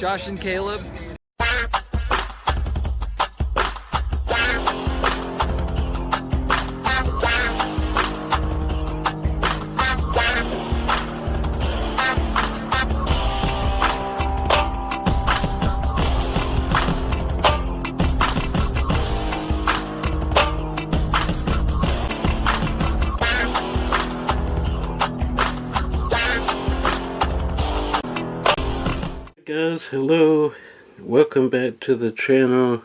Josh and Caleb. Guys, hello, welcome back to the channel.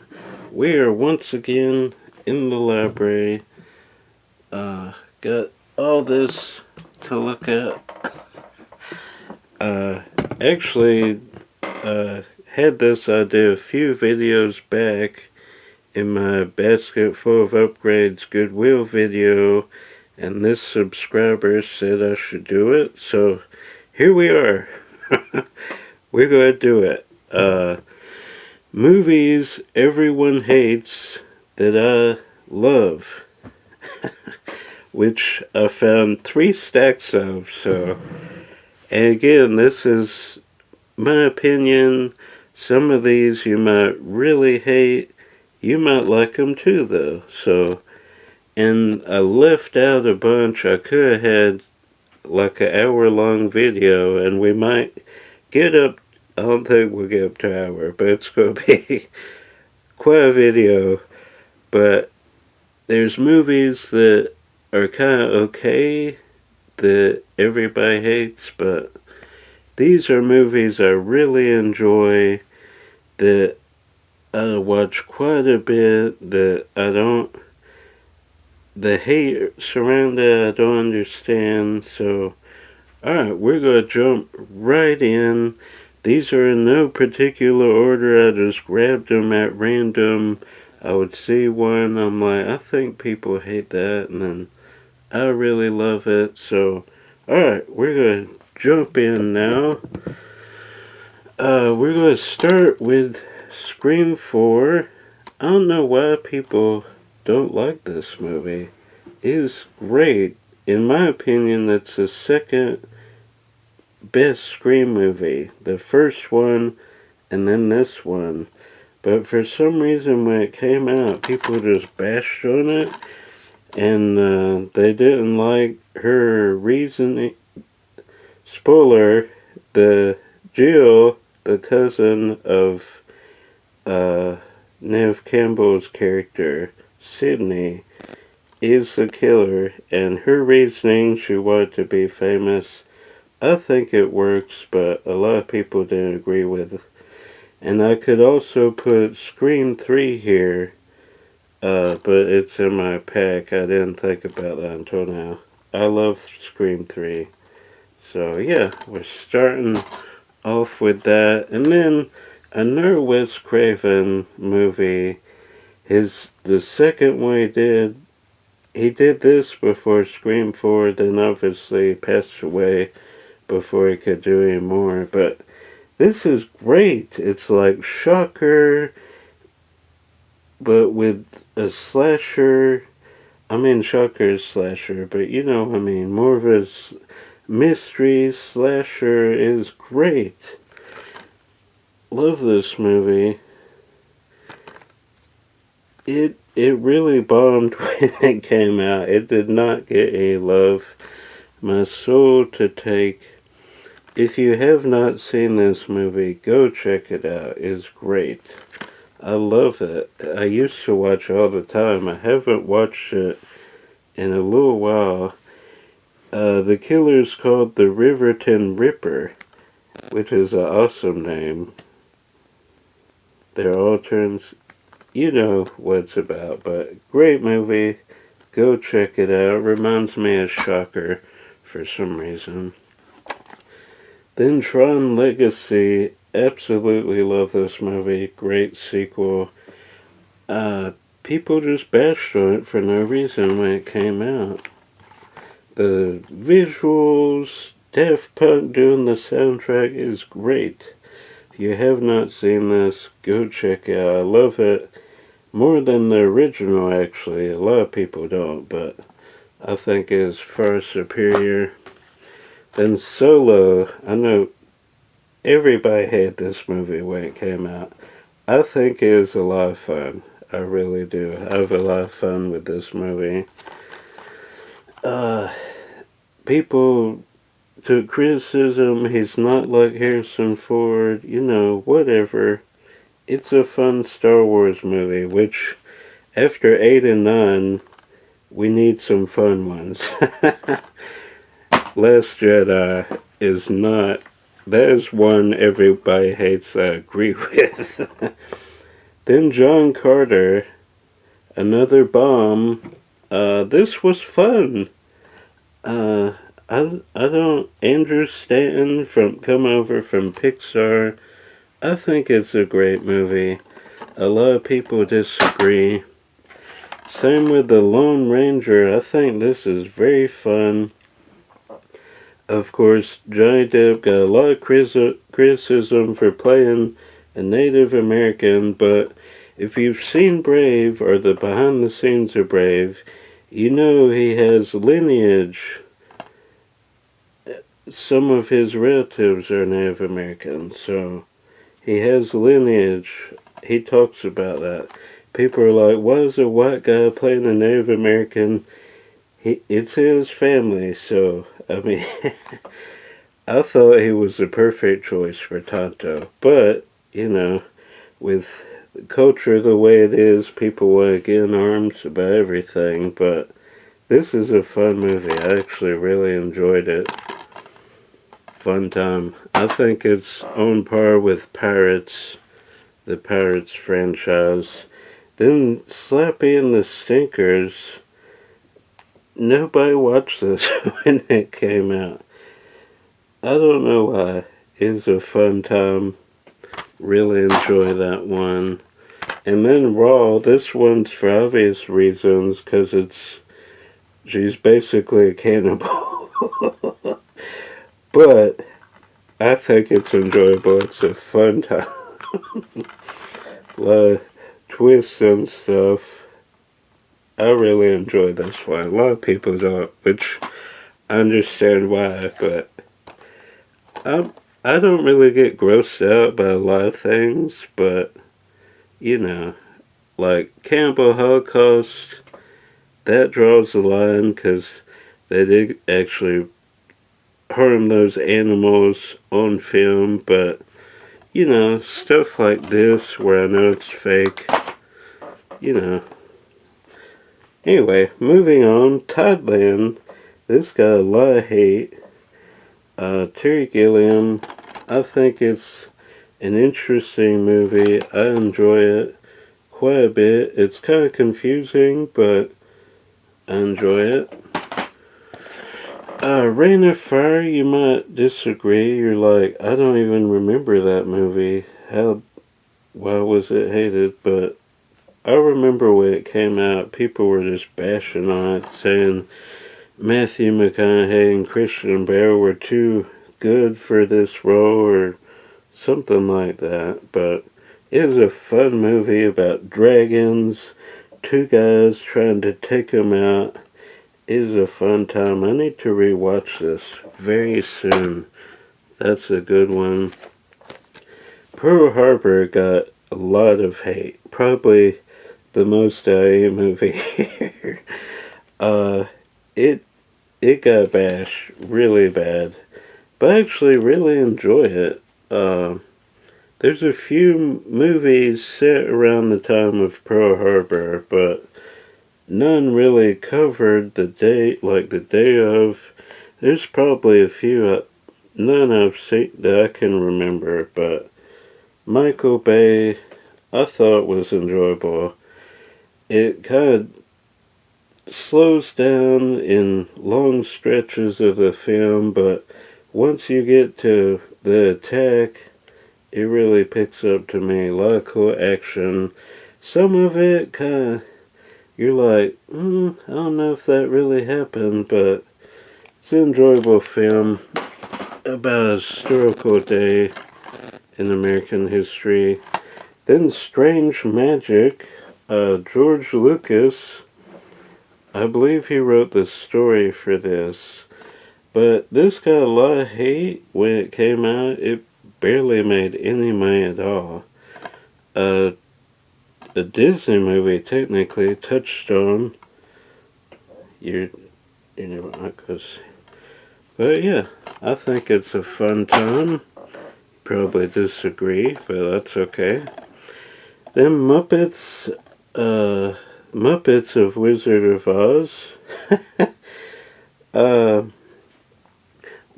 We are once again in the library. Got all this to look at. Actually, had this idea a few videos back in my basket full of upgrades Goodwill video, and this subscriber said I should do it, so here we are. We're going to do it. Movies everyone hates that I love. Which I found 3 stacks of, so. And again, this is my opinion. Some of these you might really hate. You might like them too, though. So, and I left out a bunch. I could have had like an hour-long video, and we might get up, I don't think we'll get up to an hour, but it's going to be quite a video. But there's movies that are kind of okay that everybody hates, but these are movies I really enjoy, that I watch quite a bit, that I don't, the hate surrounded I don't understand. So alright, we're going to jump right in. These are in no particular order. I just grabbed them at random. I would see one, I'm like, I think people hate that, and then I really love it. So, alright, we're going to jump in now. We're going to start with Scream 4. I don't know why people don't like this movie. It is great. In my opinion, that's the second best Scream movie. The first one, and then this one. But for some reason, when it came out, people just bashed on it. And they didn't like her reasoning. Spoiler, the Jill, the cousin of Neve Campbell's character, Sydney, is the killer, and her reasoning, she wanted to be famous. I think it works, but a lot of people didn't agree with it. And I could also put Scream 3 here, but it's in my pack. I didn't think about that until now. I love Scream 3. So yeah, we're starting off with that. And then another Wes Craven movie. The second one he did this before Scream 4, then obviously passed away before he could do any more. But this is great. It's like Shocker, but with a slasher. I mean, Shocker is slasher, but you know what I mean. More of a mystery slasher. Is great. Love this movie. It really bombed when it came out. It did not get any love. My soul to take. If you have not seen this movie, go check it out. It's great. I love it. I used to watch it all the time. I haven't watched it in a little while. The killer's called the Riverton Ripper, which is an awesome name. They're all turns. You know what it's about, but great movie. Go check it out. Reminds me of Shocker for some reason. Then Tron Legacy. Absolutely love this movie. Great sequel. People just bashed on it for no reason when it came out. The visuals, Daft Punk doing the soundtrack is great. If you have not seen this, go check it out. I love it more than the original, actually. A lot of people don't, but I think it's far superior. Then Solo, I know everybody hated this movie when it came out. I think it was a lot of fun. I really do. I have a lot of fun with this movie. Uh, People took criticism. He's not like Harrison Ford. You know, whatever. It's a fun Star Wars movie, which after 8 and 9, we need some fun ones. Last Jedi is not. That is one everybody hates. I agree with. Then John Carter, another bomb. This was fun. I don't. Andrew Stanton from come over from Pixar. I think it's a great movie. A lot of people disagree. Same with The Lone Ranger. I think this is very fun. Of course, Johnny Depp got a lot of criticism for playing a Native American, but if you've seen Brave or the behind the scenes of Brave, you know he has lineage. Some of his relatives are Native American, so he has lineage. He talks about that. People are like, why is a white guy playing a Native American? It's his family, so, I mean, I thought he was the perfect choice for Tonto. But, you know, with culture the way it is, people want to get in arms about everything, but this is a fun movie. I actually really enjoyed it. Fun time. I think it's on par with Pirates, the Pirates franchise. Then Slappy and the Stinkers. Nobody watched this when it came out. I don't know why. It's a fun time. Really enjoy that one. And then Raw, this one's for obvious reasons, because she's basically a cannibal. But I think it's enjoyable. It's a fun time. A lot of twists and stuff. I really enjoy this one. A lot of people don't, which I understand why, but I don't really get grossed out by a lot of things, but, you know, like Cannibal Holocaust, that draws the line because they did actually harm those animals on film, but, you know, stuff like this where I know it's fake, you know. Anyway, moving on, Toddland, this got a lot of hate. Terry Gilliam, I think it's an interesting movie. I enjoy it quite a bit. It's kind of confusing, but I enjoy it. Reign of Fire, you might disagree. You're like, I don't even remember that movie. Why was it hated? But I remember when it came out, people were just bashing on it, saying Matthew McConaughey and Christian Bale were too good for this role or something like that. But it was a fun movie about dragons, two guys trying to take them out. It is a fun time. I need to rewatch this very soon. That's a good one. Pearl Harbor got a lot of hate. Probably the most out of any movie here. It got bashed really bad. But I actually really enjoy it. There's a few movies set around the time of Pearl Harbor, but none really covered the day, like the day of. There's probably a few, none I've seen that I can remember, but Michael Bay, I thought was enjoyable. It kind of slows down in long stretches of the film, but once you get to the attack, it really picks up to me. A lot of cool action. Some of it kind of, you're like, I don't know if that really happened, but it's an enjoyable film about a historical day in American history. Then Strange Magic, George Lucas, I believe he wrote the story for this, but this got a lot of hate when it came out. It barely made any money at all. A Disney movie technically touched on you know because, but yeah, I think it's a fun time. Probably disagree, but that's okay. Then Muppets of Wizard of Oz. uh,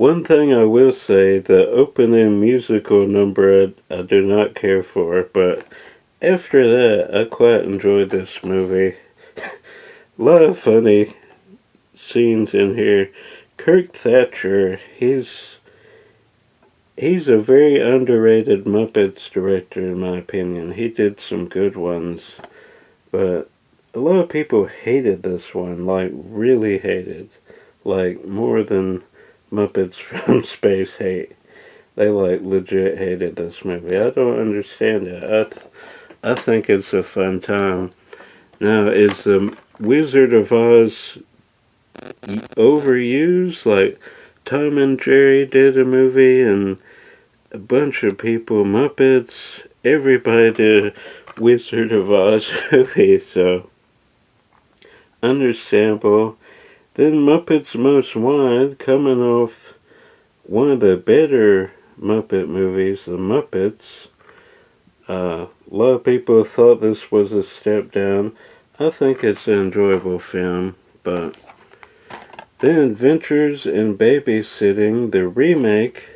One thing I will say, the opening musical number I do not care for, but after that, I quite enjoyed this movie. A lot of funny scenes in here. Kirk Thatcher, he's a very underrated Muppets director in my opinion. He did some good ones, but a lot of people hated this one, like really hated, like more than Muppets from Space hate. They like legit hated this movie. I don't understand it. I think it's a fun time. Now, is the Wizard of Oz overused? Like Tom and Jerry did a movie, and a bunch of people, Muppets, everybody did a Wizard of Oz movie. So understandable. Then Muppets Most Wanted, coming off one of the better Muppet movies, The Muppets. A lot of people thought this was a step down. I think it's an enjoyable film, but then Adventures in Babysitting, the remake.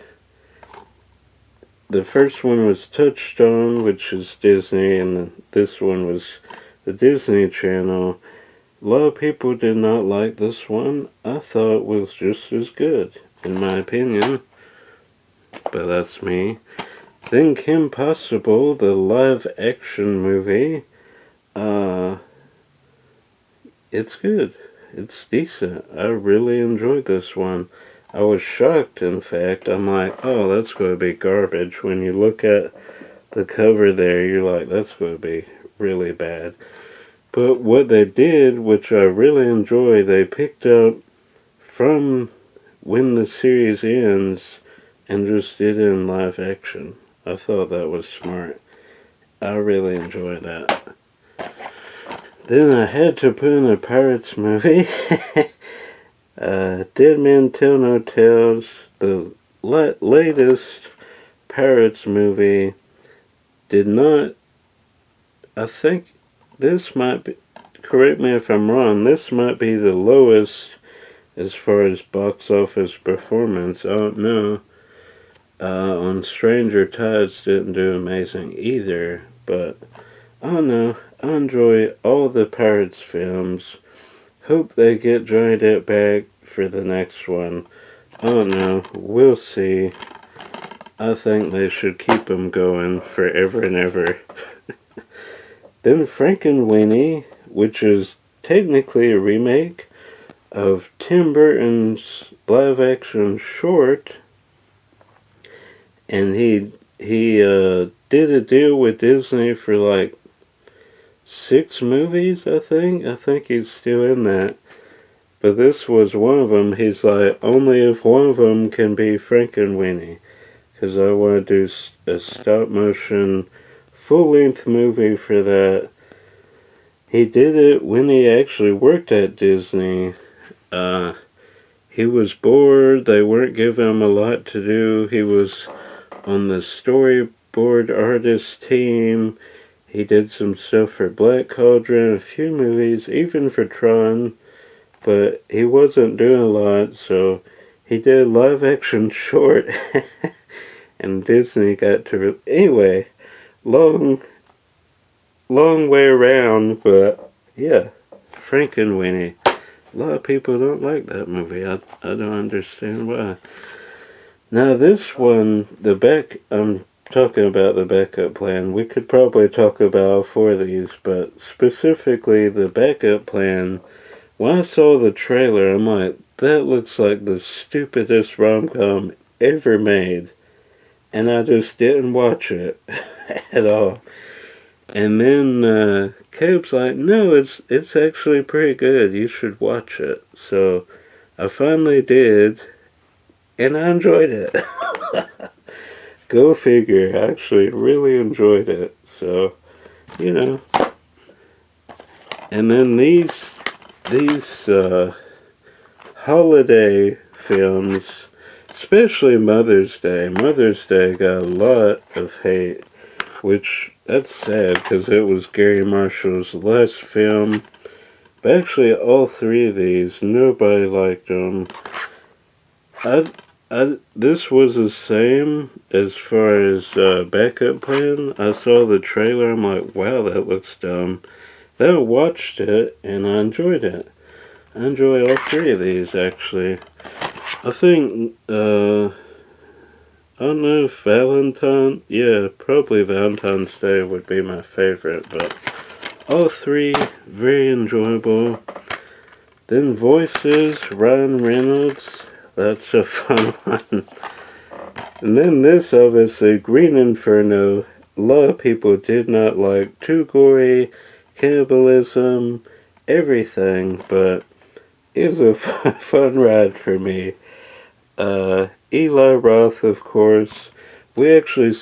The first one was Touchstone, which is Disney, and this one was the Disney Channel. A lot of people did not like this one. I thought it was just as good, in my opinion. But that's me. Then Kim Possible, the live action movie. It's good. It's decent. I really enjoyed this one. I was shocked, in fact. I'm like, oh, that's going to be garbage. When you look at the cover there, you're like, that's going to be really bad. But what they did, which I really enjoy, they picked up from when the series ends and just did it in live action. I thought that was smart. I really enjoy that. Then I had to put in a Pirates movie. Dead Men Tell No Tales, the latest Pirates movie, did not, I think this might be, correct me if I'm wrong, this might be the lowest as far as box office performance. I don't know. On Stranger Tides didn't do amazing either, but I don't know. I enjoy all the Pirates films. Hope they get Johnny Depp back for the next one. I don't know. We'll see. I think they should keep him going forever and ever. Then Frankenweenie, which is technically a remake of Tim Burton's live-action short, and he did a deal with Disney for like 6 movies, I think. I think he's still in that. But this was one of them. He's like, only if one of them can be Frankenweenie. Because I want to do a stop-motion, full-length movie for that. He did it when he actually worked at Disney. He was bored. They weren't giving him a lot to do. He was on the storyboard artist team. He did some stuff for Black Cauldron, a few movies, even for Tron, but he wasn't doing a lot, so he did a live-action short, and Disney got to... Anyway, long way around, but yeah, Frankenweenie. A lot of people don't like that movie. I don't understand why. Now this one, I'm talking about the backup plan. We could probably talk about all 4 of these, but specifically the backup plan, when I saw the trailer, I'm like, that looks like the stupidest rom-com ever made. And I just didn't watch it at all. And then Caleb's like, no, it's actually pretty good. You should watch it. So I finally did, and I enjoyed it. Go figure. I actually really enjoyed it. So, you know. And then these holiday films, especially Mother's Day. Mother's Day got a lot of hate, which that's sad because it was Gary Marshall's last film. But actually, all three of these, nobody liked them. This was the same as far as Backup Plan. I saw the trailer. I'm like, wow, that looks dumb. Then I watched it and I enjoyed it. I enjoy all three of these actually. I think I don't know if probably Valentine's Day would be my favorite, but all three very enjoyable. Then Voices, Ryan Reynolds, that's a fun one. And then this, obviously, Green Inferno. A lot of people did not like, too gory, cannibalism, everything, but it was a fun ride for me. Eli Roth, of course. We were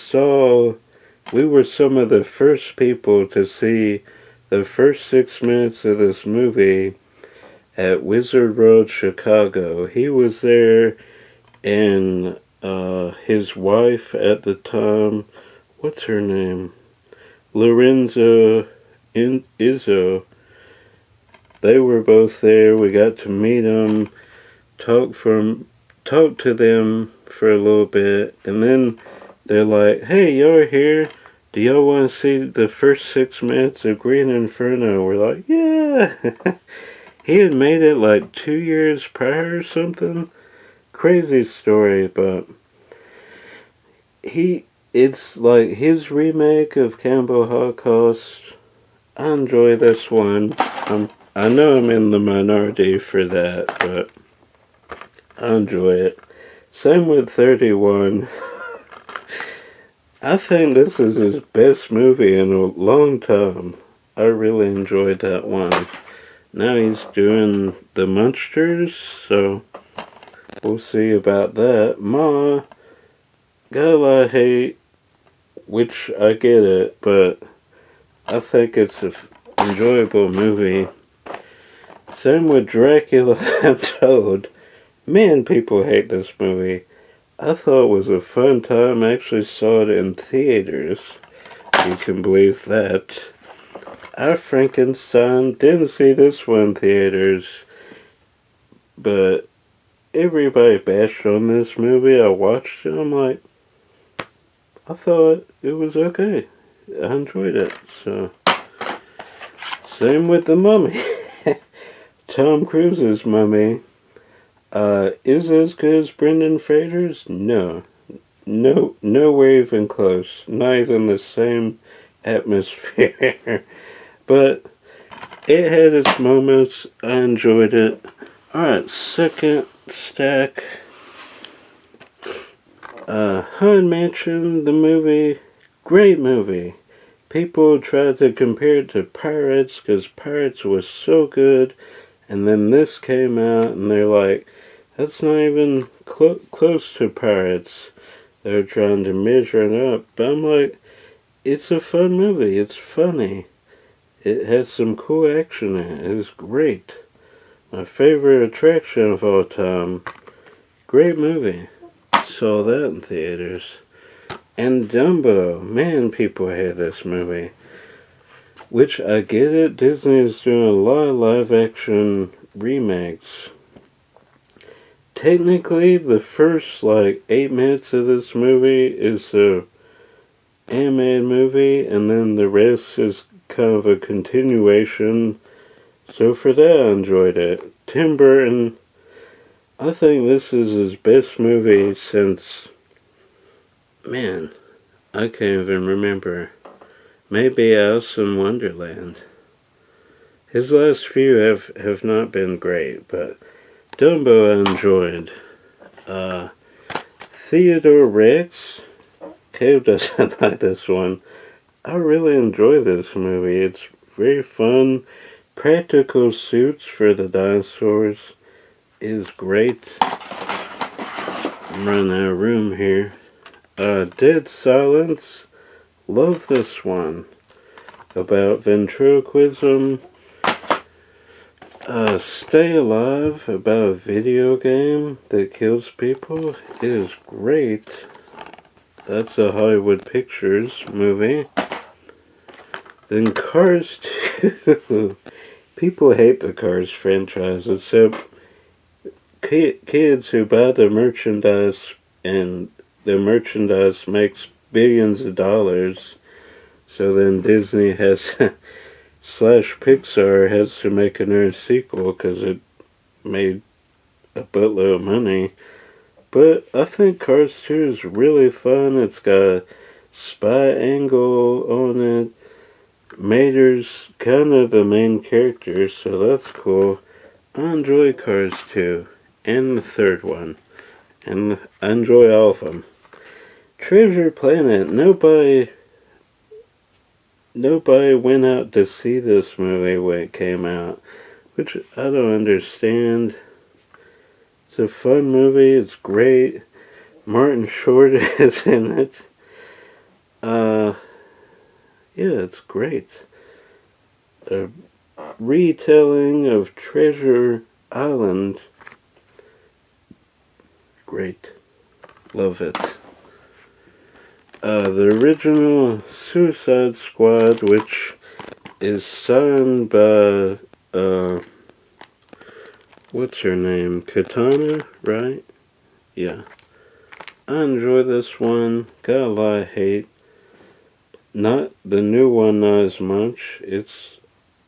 some of the first people to see the first 6 minutes of this movie at Wizard World Chicago. He was there, and his wife at the time, what's her name? Lorenzo Izzo. They were both there. We got to meet them, talk to them for a little bit, and then they're like, hey, y'all here? Do y'all want to see the first 6 minutes of Green Inferno? We're like, yeah. He had made it like 2 years prior or something. Crazy story, but it's like his remake of Cannibal Holocaust. I enjoy this one. I know I'm in the minority for that, but I enjoy it. Same with 31. I think this is his best movie in a long time. I really enjoyed that one. Now he's doing The Munsters, so we'll see about that. Ma got a lot of hate, which I get it, but I think it's an enjoyable movie. Same with Dracula Untold. Man, people hate this movie. I thought it was a fun time. I actually saw it in theaters. You can believe that. Our Frankenstein, didn't see this one in theaters, but everybody bashed on this movie. I watched it, I'm like, I thought it was okay. I enjoyed it, so. Same with The Mummy. Tom Cruise's Mummy. Is it as good as Brendan Fraser's? No. Nowhere even close. Not even the same atmosphere. But it had its moments. I enjoyed it. Alright, second stack. Haunted Mansion, the movie. Great movie. People tried to compare it to Pirates because Pirates was so good. And then this came out and they're like, that's not even close to Pirates. They're trying to measure it up. But I'm like, it's a fun movie. It's funny. It has some cool action in it. It's great. My favorite attraction of all time. Great movie. Saw that in theaters. And Dumbo. Man, people hate this movie. Which I get it. Disney is doing a lot of live action remakes. Technically, the first 8 minutes of this movie is a animated movie, and then the rest is kind of a continuation. So for that, I enjoyed it. Tim Burton, I think this is his best movie since, man, I can't even remember. Maybe Alice in Wonderland. His last few have not been great, but Dumbo I enjoyed. Theodore Rex. Caleb doesn't like this one. I really enjoy this movie. It's very fun. Practical suits for the dinosaurs is great. I'm running out of room here. Dead Silence. Love this one. About ventriloquism. Stay Alive, about a video game that kills people. It is great. That's a Hollywood Pictures movie. Then Cars 2. People hate the Cars franchise, except kids who buy the merchandise, and the merchandise makes billions of dollars. So then Disney has slash Pixar has to make another sequel because it made a buttload of money. But I think Cars 2 is really fun. It's got a spy angle on it. Mater's kind of the main character, so that's cool. I enjoy Cars 2 and the third one, and I enjoy all of them. Treasure Planet. Nobody went out to see this movie when it came out, which I don't understand. It's a fun movie. It's great. Martin Short is in it. Yeah, it's great. A retelling of Treasure Island. Great. Love it. The original Suicide Squad, which is signed by, what's her name? Katana, right? Yeah. I enjoy this one. Got a lot of hate. Not the new one, not as much. I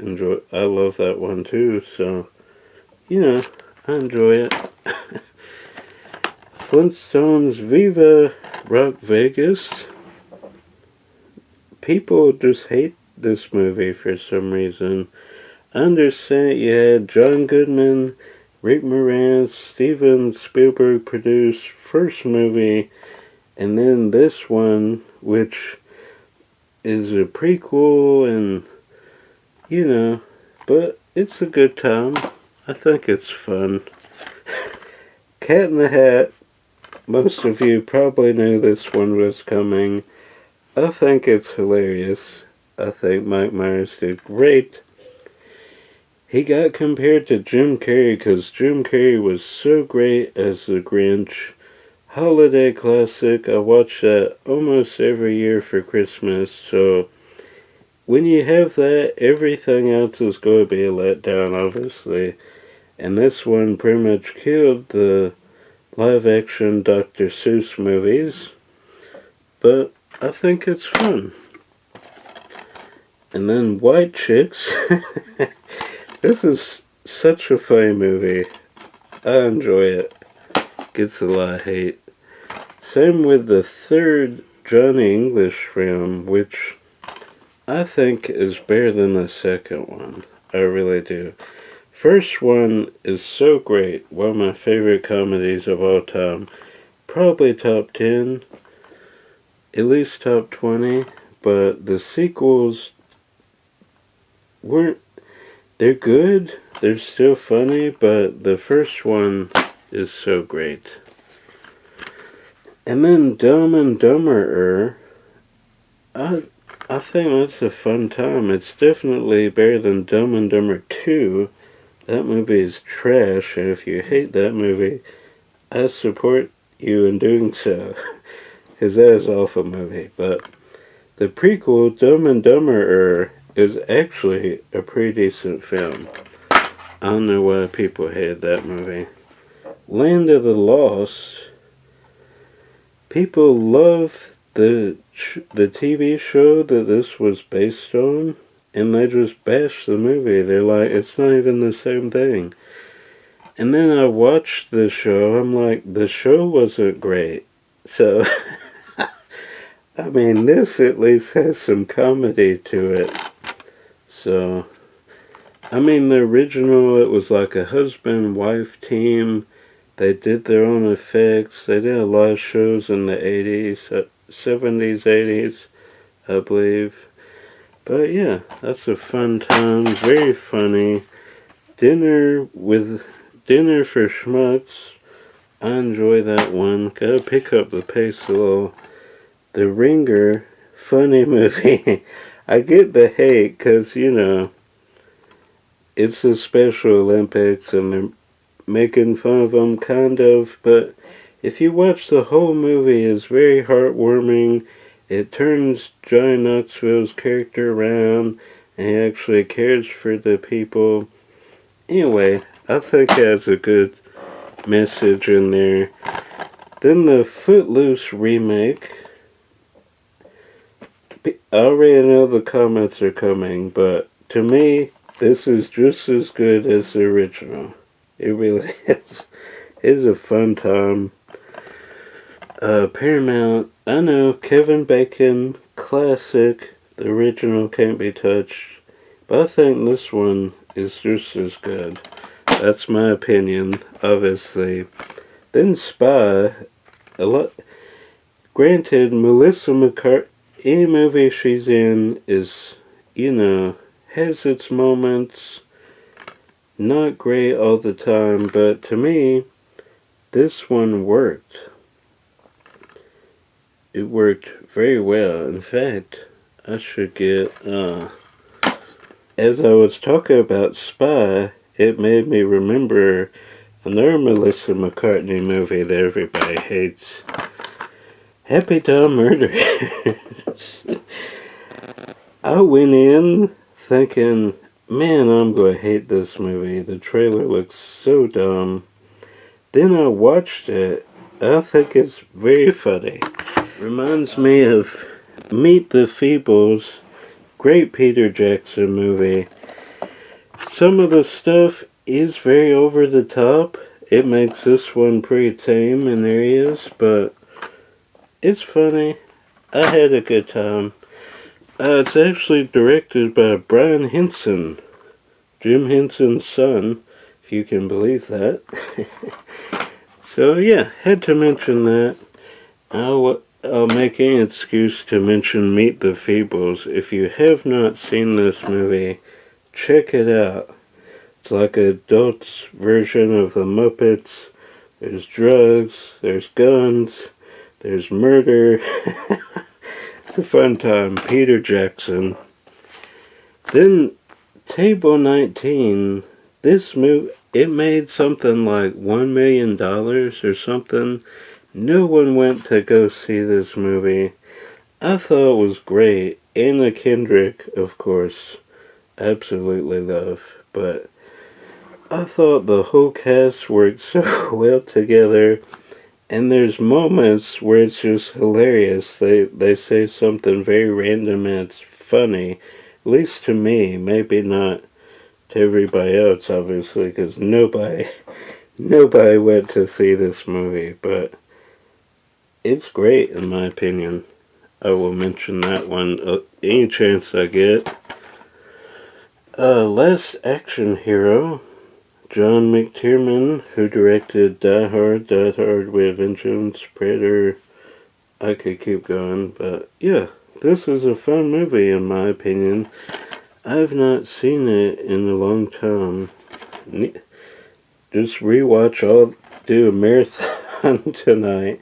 love that one too, so, I enjoy it. Flintstones Viva Rock Vegas. People just hate this movie for some reason. I understand you had John Goodman, Rick Moranis, Steven Spielberg produced first movie, and then this one, which is a prequel, and but it's a good time. I think it's fun. Cat in the Hat. Most of you probably knew this one was coming. I think it's hilarious. I think Mike Myers did great. He got compared to Jim Carrey because Jim Carrey was so great as the Grinch. Holiday classic. I watch that almost every year for Christmas, so when you have that, everything else is going to be a letdown, obviously. And this one pretty much killed the live-action Dr. Seuss movies. But I think it's fun. And then White Chicks. This is such a funny movie. I enjoy it. Gets a lot of hate. Same with the third Johnny English film, which I think is better than the second one. I really do. First one is so great. One of my favorite comedies of all time. Probably top 10. At least top 20. But the sequels they're good. They're still funny, but the first one is so great. And then Dumb and Dumberer. I think that's a fun time. It's definitely better than Dumb and Dumber 2. That movie is trash, and if you hate that movie, I support you in doing so. Because that is an awful movie. But the prequel, Dumb and Dumberer, is actually a pretty decent film. I don't know why people hated that movie. Land of the Lost. People love the TV show that this was based on, and they just bash the movie. They're like, it's not even the same thing. And then I watched the show. I'm like, the show wasn't great. So, I mean, this at least has some comedy to it. So, I mean, the original, it was like a husband-wife team. They did their own effects. They did a lot of shows in the 80s, 70s, 80s, I believe. But yeah, that's a fun time. Very funny. Dinner for Schmucks. I enjoy that one. Gotta pick up the pace a little. The Ringer, funny movie. I get the hate because, it's the Special Olympics and they're making fun of them, kind of, but if you watch the whole movie, it's very heartwarming. It turns Johnny Knoxville's character around and he actually cares for the people. Anyway, I think it has a good message in there. Then the Footloose remake. I already know the comments are coming, but to me, this is just as good as the original. It really is. It's a fun time. Paramount, I know, Kevin Bacon, classic. The original can't be touched. But I think this one is just as good. That's my opinion, obviously. Then Spy, a lot. Granted, Melissa McCarthy, any movie she's in is, has its moments. Not great all the time, but to me, this one worked. It worked very well. In fact, I should get, as I was talking about Spy, it made me remember another Melissa McCarthy movie that everybody hates. Happy Time Murder. I went in thinking, man, I'm going to hate this movie. The trailer looks so dumb. Then I watched it. I think it's very funny. Reminds me of Meet the Feebles. Great Peter Jackson movie. Some of the stuff is very over the top. It makes this one pretty tame in areas, but it's funny. I had a good time. It's actually directed by Brian Henson, Jim Henson's son, if you can believe that. So yeah, had to mention that. I'll make any excuse to mention Meet the Feebles. If you have not seen this movie, check it out. It's like an adult's version of the Muppets. There's drugs, there's guns, there's murder. It's a fun time. Peter Jackson. Then Table 19. This movie, it made something like $1 million or something. No one went to go see this movie. I thought it was great. Anna Kendrick, of course, absolutely love. But I thought the whole cast worked so well together. And there's moments where it's just hilarious. They say something very random and it's funny. At least to me. Maybe not to everybody else, obviously, because nobody went to see this movie. But it's great, in my opinion. I will mention that one any chance I get. Last Action Hero. John McTiernan, who directed Die Hard with Vengeance, Predator. I could keep going, but yeah, this is a fun movie in my opinion. I've not seen it in a long time. Just do a marathon tonight.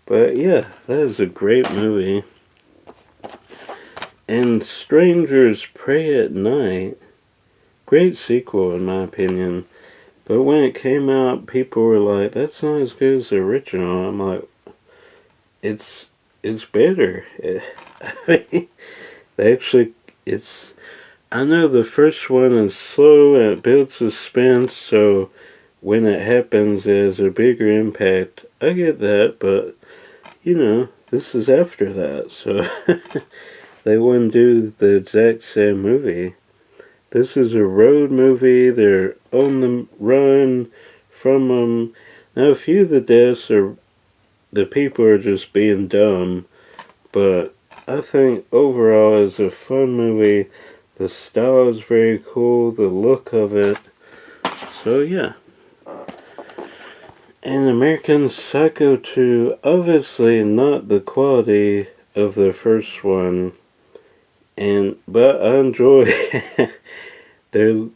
But yeah, that is a great movie. And Strangers Pray at Night. Great sequel, in my opinion. But when it came out, people were like, that's not as good as the original. I'm like, it's better. I know the first one is slow and it builds suspense, so when it happens, it has a bigger impact. I get that, but, this is after that, so they wouldn't do the exact same movie. This is a road movie. They're on the run from them. Now, a few of the deaths the people are just being dumb, but I think overall it's a fun movie. The style is very cool, the look of it. So, yeah. And American Psycho 2, obviously not the quality of the first one, but I enjoy the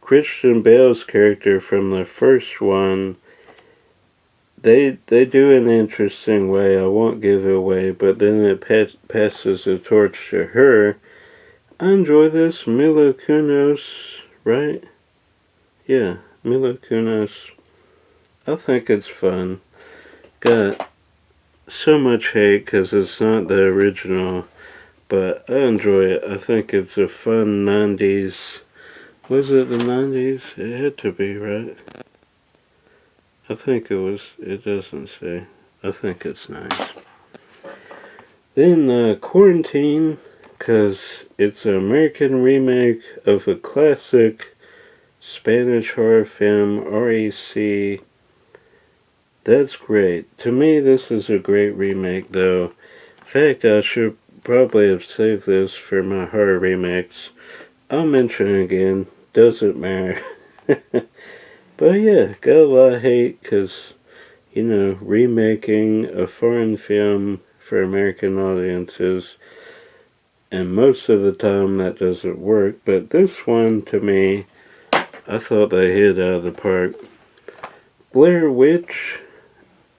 Christian Bale's character from the first one. they do an interesting way. I won't give it away, but then it passes the torch to her. I enjoy this. Mila Kunis, right? Yeah, Mila Kunis. I think it's fun. Got so much hate because it's not the original, but I enjoy it. I think it's a fun 90s. Was it the 90s? It had to be, right? I think it was. It doesn't say. I think it's nice. Then Quarantine, because it's an American remake of a classic Spanish horror film, REC. That's great. To me, this is a great remake, though. In fact, I should probably have saved this for my horror remakes. I'll mention it again. Doesn't matter. But yeah, got a lot of hate because, remaking a foreign film for American audiences, and most of the time that doesn't work. But this one, to me, I thought they hit out of the park. Blair Witch,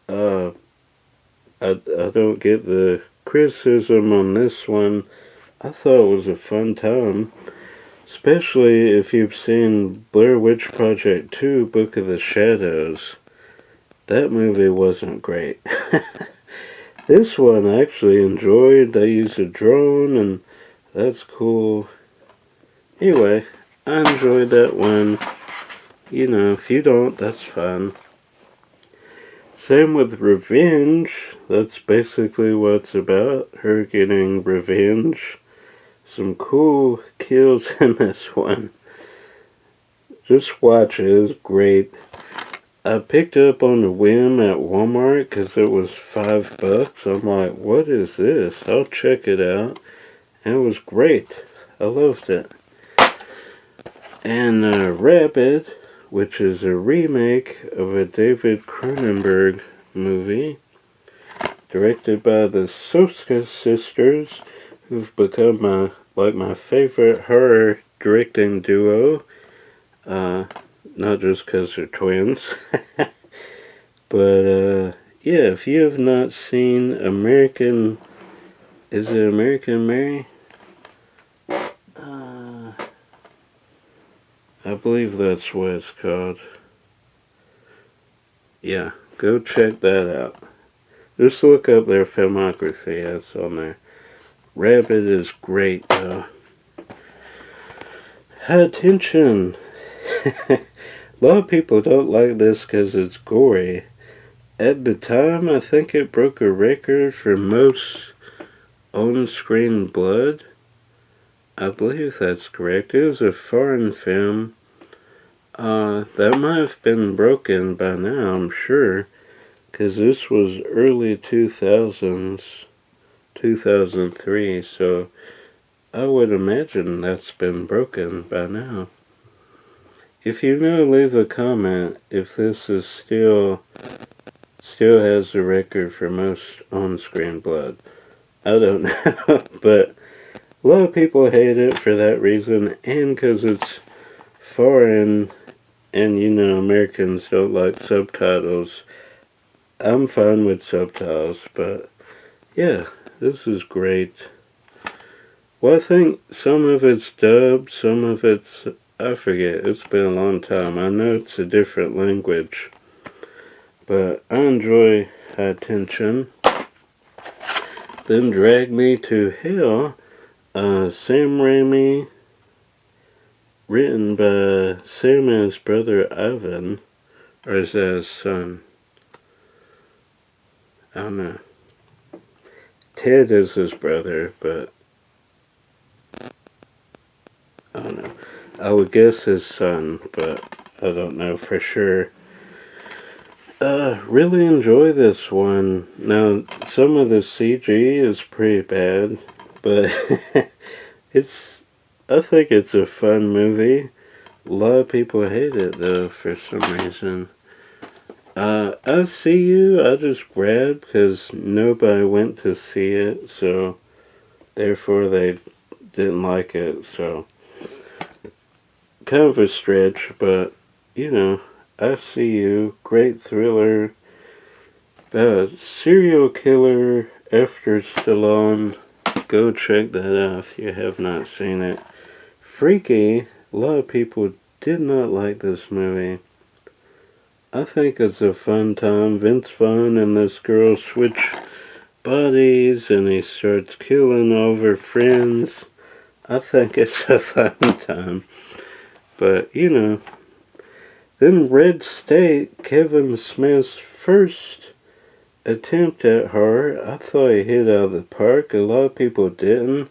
I don't get the criticism on this one. I thought it was a fun time. Especially if you've seen Blair Witch Project 2, Book of the Shadows. That movie wasn't great. This one I actually enjoyed. They used a drone and that's cool. Anyway, I enjoyed that one. If you don't, that's fine. Same with Revenge. That's basically what it's about. Her getting revenge. Some cool kills in this one. Just watch it. It's great. I picked it up on a whim at Walmart because it was $5. I'm like, what is this? I'll check it out. And it was great. I loved it. And Rabid, which is a remake of a David Cronenberg movie, directed by the Soska sisters, who've become my favorite horror directing duo. Not just because they're twins. But, yeah, if you have not seen American... Is it American Mary? I believe that's what it's called. Yeah, go check that out. Just look up their filmography. That's on there. Rabid is great, though. High Tension. A lot of people don't like this because it's gory. At the time, I think it broke a record for most on-screen blood. I believe that's correct. It was a foreign film. That might have been broken by now, I'm sure. Because this was early 2000s, 2003, so I would imagine that's been broken by now. If you know, leave a comment if this is still has the record for most on-screen blood. I don't know, but a lot of people hate it for that reason, and because it's foreign, and Americans don't like subtitles. I'm fine with subtitles, but yeah, this is great. Well, I think some of it's dubbed, some of it's, I forget, it's been a long time. I know it's a different language, but I enjoy High Tension. Then Drag Me to Hell, Sam Raimi, written by Sam and his brother Ivan, or is that his son? I don't know. Ted is his brother, but I don't know. I would guess his son, but I don't know for sure. Really enjoy this one. Now, some of the CG is pretty bad, but I think it's a fun movie. A lot of people hate it, though, for some reason. I See You, I just grabbed because nobody went to see it, so therefore they didn't like it, so kind of a stretch, but I See You, great thriller. Serial Killer After Stallone. Go check that out if you have not seen it. Freaky. A lot of people did not like this movie. I think it's a fun time. Vince Vaughn and this girl switch bodies and he starts killing all her friends. I think it's a fun time. But, you know. Then Red State, Kevin Smith's first attempt at horror. I thought he hit out of the park. A lot of people didn't.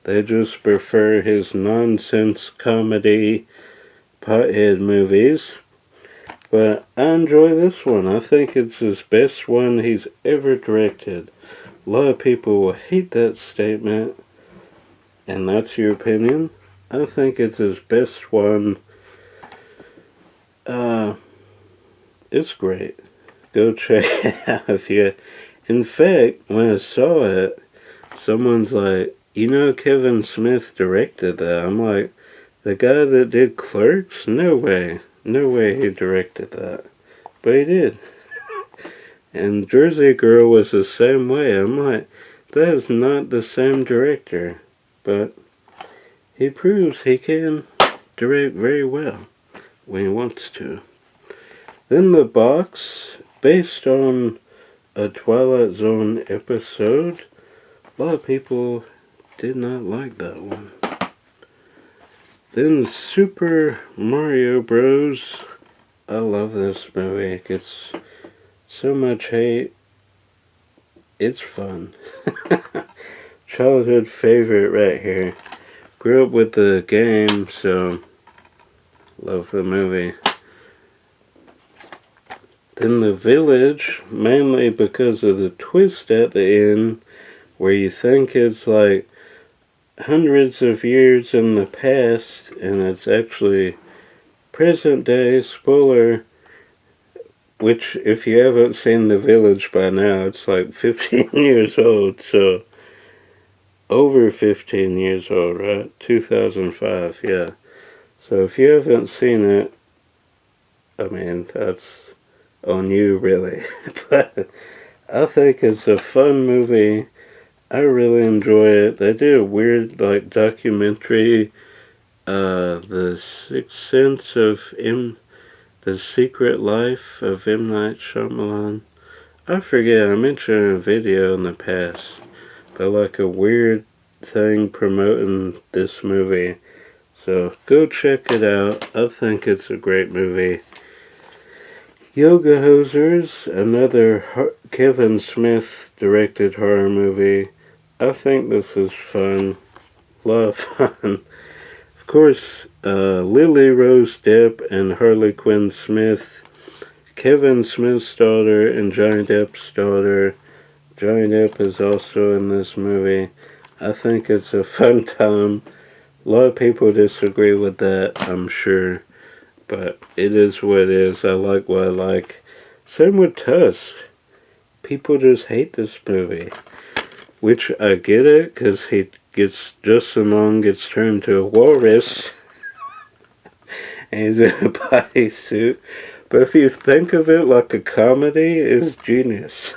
They just prefer his nonsense comedy pothead movies. But I enjoy this one. I think it's his best one he's ever directed. A lot of people will hate that statement, and that's your opinion. I think it's his best one. It's great. Go check it out if you. In fact, when I saw it, someone's like, you know, Kevin Smith directed that. I'm like, the guy that did Clerks? No way. No way he directed that. But he did. And Jersey Girl was the same way. I'm like, that is not the same director. But he proves he can direct very well when he wants to. Then The Box, based on a Twilight Zone episode. A lot of people did not like that one. Then Super Mario Bros. I love this movie. It gets so much hate. It's fun. Childhood favorite right here. Grew up with the game, so love the movie. Then The Village, mainly because of the twist at the end, where you think it's like hundreds of years in the past, and it's actually present day. Spoiler, which if you haven't seen The Village by now, it's like 15 years old, so over 15 years old, right? 2005, yeah. So if you haven't seen it, I mean, that's on you, really. But I think it's a fun movie. I really enjoy it. They did a weird, like, documentary, The Sixth Sense of The Secret Life of M. Night Shyamalan. I forget, I mentioned a video in the past, but like a weird thing promoting this movie. So go check it out. I think it's a great movie. Yoga Hosers, another Kevin Smith directed horror movie. I think this is fun. A lot of fun. Of course, Lily Rose Depp and Harley Quinn Smith, Kevin Smith's daughter and Johnny Depp's daughter. Johnny Depp is also in this movie. I think it's a fun time. A lot of people disagree with that, I'm sure. But it is what it is. I like what I like. Same with Tusk. People just hate this movie. Which I get it, because he gets, Justin Long gets turned to a walrus. And he's in a bodysuit. But if you think of it like a comedy, it's genius.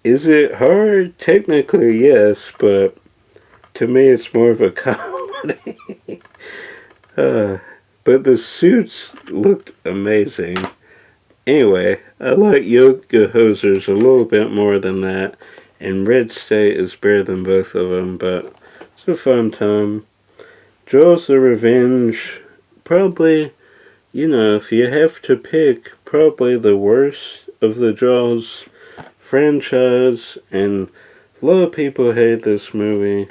Is it hard? Technically, yes, but to me it's more of a comedy. But the suits looked amazing. Anyway, I like Yoga Hosers a little bit more than that, and Red State is better than both of them, but it's a fun time. Jaws the Revenge, probably, you know, if you have to pick, probably the worst of the Jaws franchise, and a lot of people hate this movie.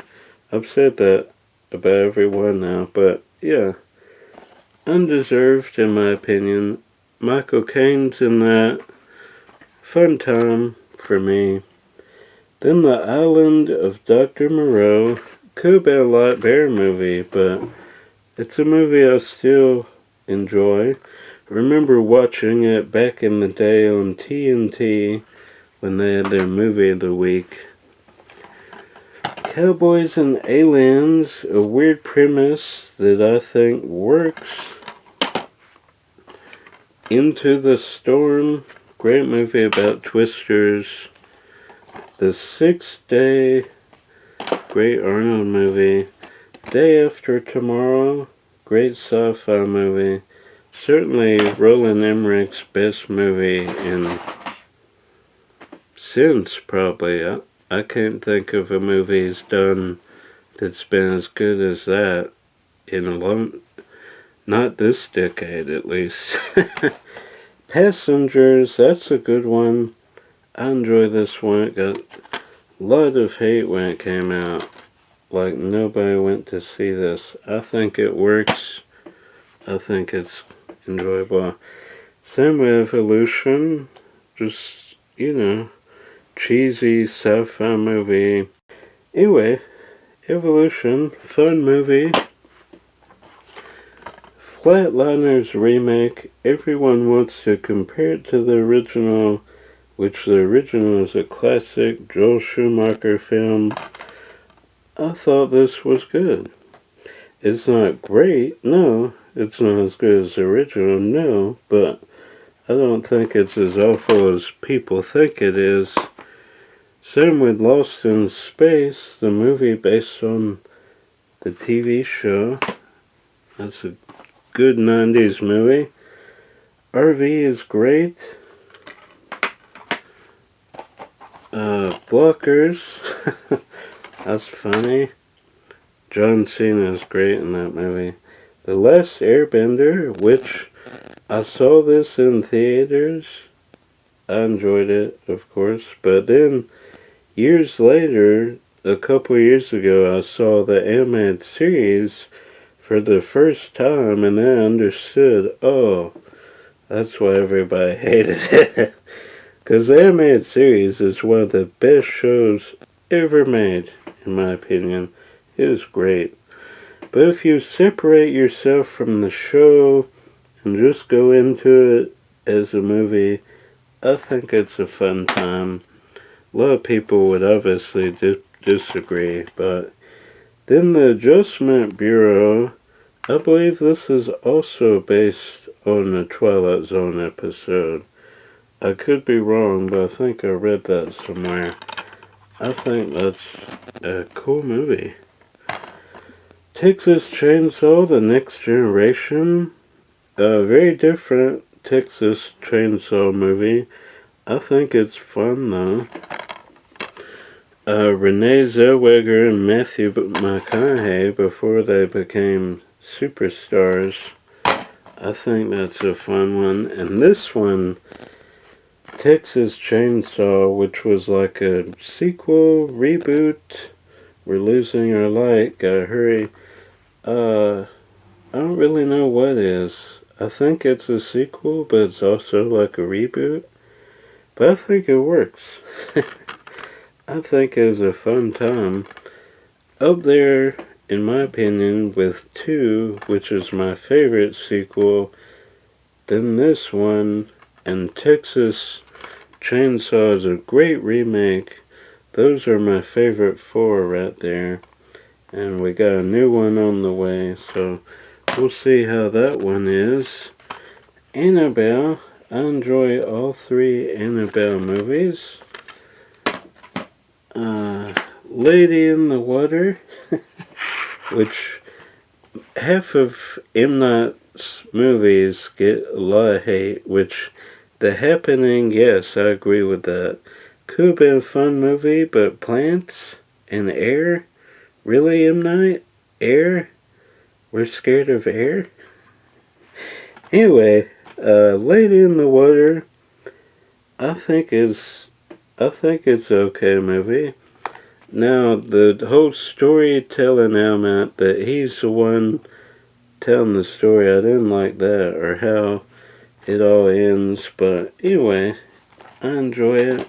I've said that about everyone now, but yeah. Undeserved, in my opinion. Michael Caine's in that. Fun time for me. Then The Island of Dr. Moreau. Could have been a lot better movie, but it's a movie I still enjoy. I remember watching it back in the day on TNT when they had their movie of the week. Cowboys and Aliens, a weird premise that I think works. Into the Storm, great movie about twisters. The Sixth Day, great Arnold movie. Day After Tomorrow, great sci-fi movie. Certainly Roland Emmerich's best movie in since, probably. I can't think of a movie he's done that's been as good as that in a long, not this decade at least. Passengers, that's a good one. I enjoy this one. It got a lot of hate when it came out. Like, nobody went to see this. I think it works. I think it's enjoyable. Same with Evolution. Just, cheesy sci-fi movie. Anyway, Evolution, fun movie. Flatliners remake. Everyone wants to compare it to the original, which the original is a classic Joel Schumacher film. I thought this was good. It's not great, no. It's not as good as the original, no. But I don't think it's as awful as people think it is. Same with Lost in Space, the movie based on the TV show. That's a good 90s movie. RV is great. Blockers. That's funny. John Cena is great in that movie. The Last Airbender, which I saw this in theaters. I enjoyed it, of course. But then, years later, a couple years ago, I saw the animated series for the first time, and then I understood, oh, that's why everybody hated it. Because the animated series is one of the best shows ever made, in my opinion. It is great. But if you separate yourself from the show and just go into it as a movie, I think it's a fun time. A lot of people would obviously disagree, but then the Adjustment Bureau, I believe this is also based on a Twilight Zone episode. I could be wrong, but I think I read that somewhere. I think that's a cool movie. Texas Chainsaw, The Next Generation. A very different Texas Chainsaw movie. I think it's fun, though. Renee Zellweger and Matthew McConaughey, before they became superstars. I think that's a fun one. And this one, Texas Chainsaw, which was like a sequel, reboot. We're losing our light, gotta hurry. I don't really know what it is. I think it's a sequel, but it's also like a reboot. But I think it works. I think it was a fun time. Up there, in my opinion, with 2, which is my favorite sequel, then this one, and Texas Chainsaw is a great remake. Those are my favorite 4 right there. And we got a new one on the way, so we'll see how that one is. Annabelle. I enjoy all 3 Annabelle movies. Lady in the Water, which half of M. Night's movies get a lot of hate, which The Happening, yes, I agree with that. Could have been a fun movie, but plants and air? Really, M. Night? Air? We're scared of air? Anyway, Lady in the Water, I think it's an okay movie. Now, the whole storytelling element that he's the one telling the story, I didn't like that, or how it all ends, but anyway, I enjoy it.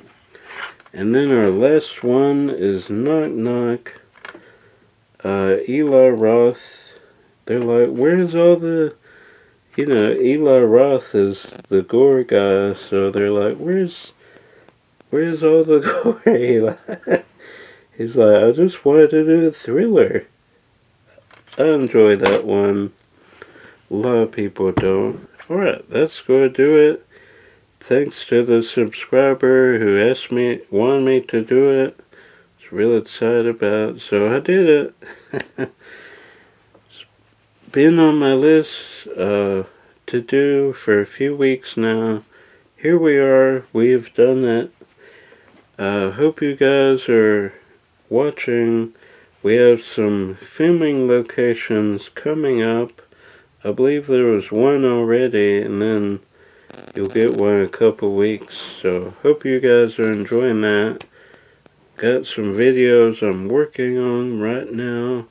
And then our last one is Knock Knock. Eli Roth. They're like, where's all the... Eli Roth is the gore guy, so they're like, where's all the gore, Eli? He's like, I just wanted to do a thriller. I enjoy that one. A lot of people don't. Alright, that's going to do it. thanks to the subscriber who wanted me to do it. I was real excited about it, so I did it. It's been on my list to do for a few weeks now. Here we are, we've done it. Hope you guys are watching. We have some filming locations coming up. I believe there was one already, and then you'll get one in a couple weeks. So hope you guys are enjoying that. Got some videos I'm working on right now,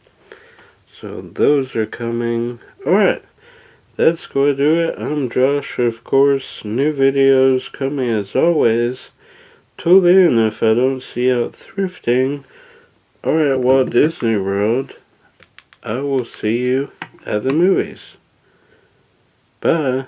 so those are coming. Alright, that's going to do it. I'm Josh, of course. New videos coming as always. Till then, if I don't see you out thrifting or at Walt Disney World, I will see you at the movies. Bye.